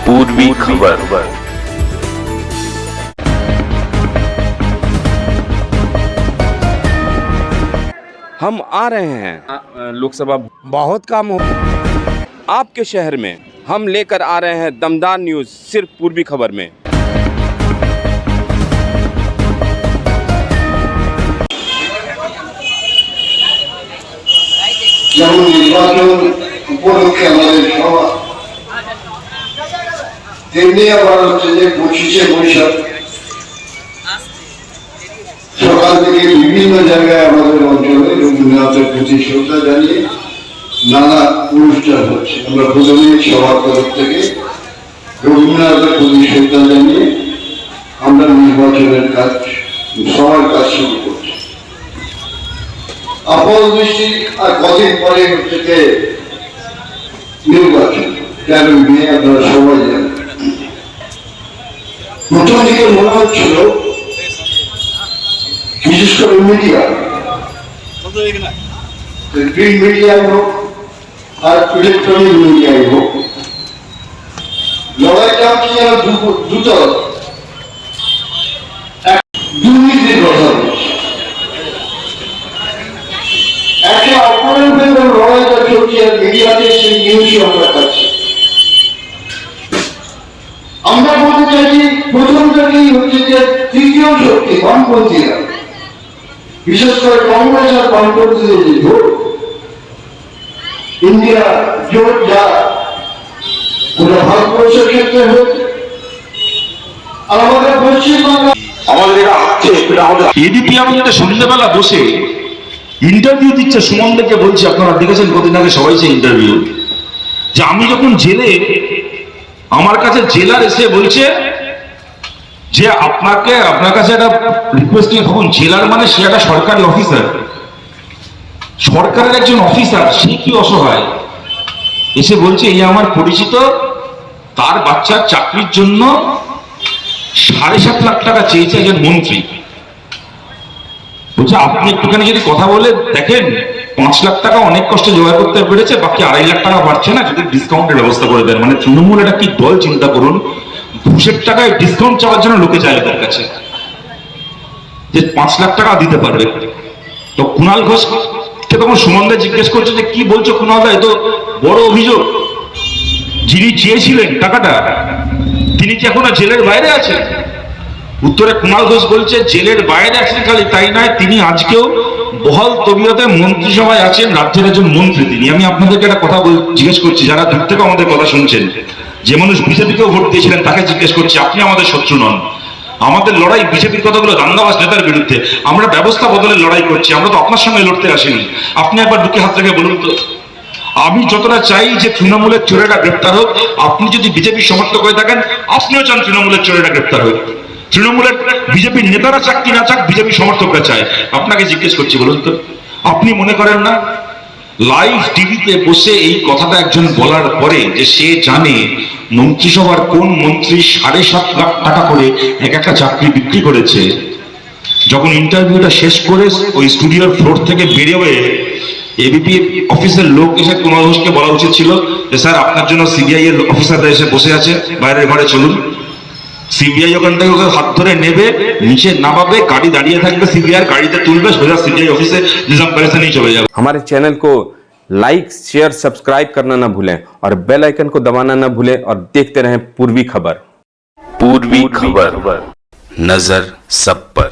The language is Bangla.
पूर्वी खबर। हम आ रहे हैं लोकसभा, बहुत काम हो आपके शहर में। हम लेकर आ रहे हैं दमदार न्यूज़ सिर्फ पूर्वी खबर में। যেমন নির্বাচন উপলক্ষে আমাদের সভা, তেমনি আবার হচ্ছে যে 25শে বৈশাখ সকাল থেকে বিভিন্ন জায়গায় আমাদের অঞ্চলে রবীন্দ্রনাথের প্রতি শ্রদ্ধা জানিয়ে নানা অনুষ্ঠান হচ্ছে। আমরা প্রথমেই সবার তরফ থেকে রবীন্দ্রনাথের প্রতি শ্রদ্ধা জানিয়ে আমরা নির্বাচনের কাজ, সবার কাজ শুরু করছি। আপাত দৃষ্টি আর কদিন পরে হচ্ছে যে নির্বাচন 13 মে, আপনারা সবাই জানেন। প্রথম দিকে মনে হচ্ছিল, বিশেষ করে মিডিয়া, প্রিন্ট মিডিয়াই হোক আর ইলেকট্রনিক মিডিয়াই হোক, লড়াইটা হচ্ছে যেন দুতরফ। দুর্নীতির কথা বলছে, একে অপরের ভেতর লড়াইটা চলছে, আর মিডিয়াতে সেই নিউজই আমরা পাচ্ছি। আমরা বলতে চাইছি, প্রথম থেকেই হচ্ছে যে তৃতীয় শক্তি বামপন্থীরা, বিশেষ করে কংগ্রেস আর বামপন্থীদের যে জোট, ইন্ডিয়া জোট, যা ওটা ভারতবর্ষের ক্ষেত্রে হচ্ছে, আর আমাদের পশ্চিমবাংলা আমাদের এটা হচ্ছে। এবিপি আনন্দে সন্ধ্যেবেলা বসে ইন্টারভিউ দিচ্ছে সুমনদেরকে। বলছি, আপনারা দেখেছেন কদিন আগে সবাই যে ইন্টারভিউ, যে আমি যখন জেলে, আমার কাছে জেলার এসে বলছে যে আপনার কাছে একটা রিকোয়েস্ট নিয়ে থাকুন। জেলার মানে সে একটা সরকারি অফিসার, সরকারের একজন অফিসার, সে কি অসহায়, এসে বলছে এই আমার পরিচিত, তার বাচ্চার চাকরির জন্য 7.5 লাখ টাকা চেয়েছে একজন মন্ত্রী। বলছে আপনি একটুখানি যদি কথা বলে দেখেন, 5 লাখ টাকা অনেক কষ্টে জোগাড় করতে পেরেছে, বাকি 2.5 লাখ টাকা পাচ্ছে না, যদি ডিসকাউন্টের ব্যবস্থা করে দেন। মানে তৃণমূল এটা কি দল, চিন্তা করুন। ঘুষের টাকায় ডিসকাউন্ট চাওয়ার জন্য লোকে যায় তার কাছে, যে 5 লাখ টাকা দিতে পারবে। তো কুণাল ঘোষকে তখন সুমনদা জিজ্ঞেস করছে যে কি বলছো কুণালদা, এ তো বড় অভিযোগ, যিনি চেয়েছিলেন টাকাটা তিনি কি এখনো জেলের বাইরে আছেন? উত্তরে কুণাল ঘোষ বলছে জেলের বাইরে আছেন, খালি তাই নয়, তিনি আজকেও বহাল তবিয়তে মন্ত্রিসভায় আছেন, রাজ্যের একজন মন্ত্রী তিনি। আমি আপনাদেরকে একটা কথা জিজ্ঞেস করছি, যারা দূর থেকে আমাদের কথা শুনছেন, যে মানুষ বিজেপিকেও ভোট দিয়েছিলেন তাকে জিজ্ঞেস করছি, আপনি আমাদের শত্রু নন। আমাদের লড়াই বিজেপির কথাগুলো দাঙ্গাবাজ নেতার বিরুদ্ধে, আমরা ব্যবস্থা বদলের লড়াই করছি, আমরা তো আপনার সঙ্গে লড়তে আসিনি। আপনি একবার বুকে হাত রেখে বলুন তো। আমি যতটা চাই যে তৃণমূলের চোরেরা গ্রেপ্তার হোক, আপনি যদি বিজেপির সমর্থক হয়ে থাকেন, আপনিও চান তৃণমূলের চোরেরা গ্রেপ্তার হোক। তৃণমূলের বিজেপির নেতারা চাক কি না চাক, বিজেপি সমর্থকরা চায়। আপনাকে জিজ্ঞেস করছি, বলুন তো, আপনি মনে করেন না লাইভ টিভিতে বসে এই কথাটা একজন বলার পরে যে সে জানে মন্ত্রিসভার কোন মন্ত্রী 7.5 লাখ টাকা করে একটা চাকরি বিক্রি করেছে, যখন ইন্টারভিউটা শেষ করে ওই স্টুডিওর ফ্লোর থেকে বেরিয়ে এবিপি অফিসের লোক এসে কুণাল ঘোষকে বলা উচিত ছিল যে স্যার আপনার জন্য সিবিআই এর অফিসাররা এসে বসে আছে, বাইরের ঘরে চলুন। সিবিআই ওখান থেকে ওকে হাত ধরে নেবে, নিচে নামাবে, গাড়ি দাঁড়িয়ে থাকবে, সিবিআই গাড়িতে তুলবে, সোজা সিবিআই অফিসে নিজাম প্যালেসে চলে যাবে। हमारे चैनल को लाइक, शेयर, सब्सक्राइब करना ना भूलें और बेल आइकन को दबाना ना भूलें और देखते रहें पूर्वी खबर। पूर्वी खबर, नजर सब पर।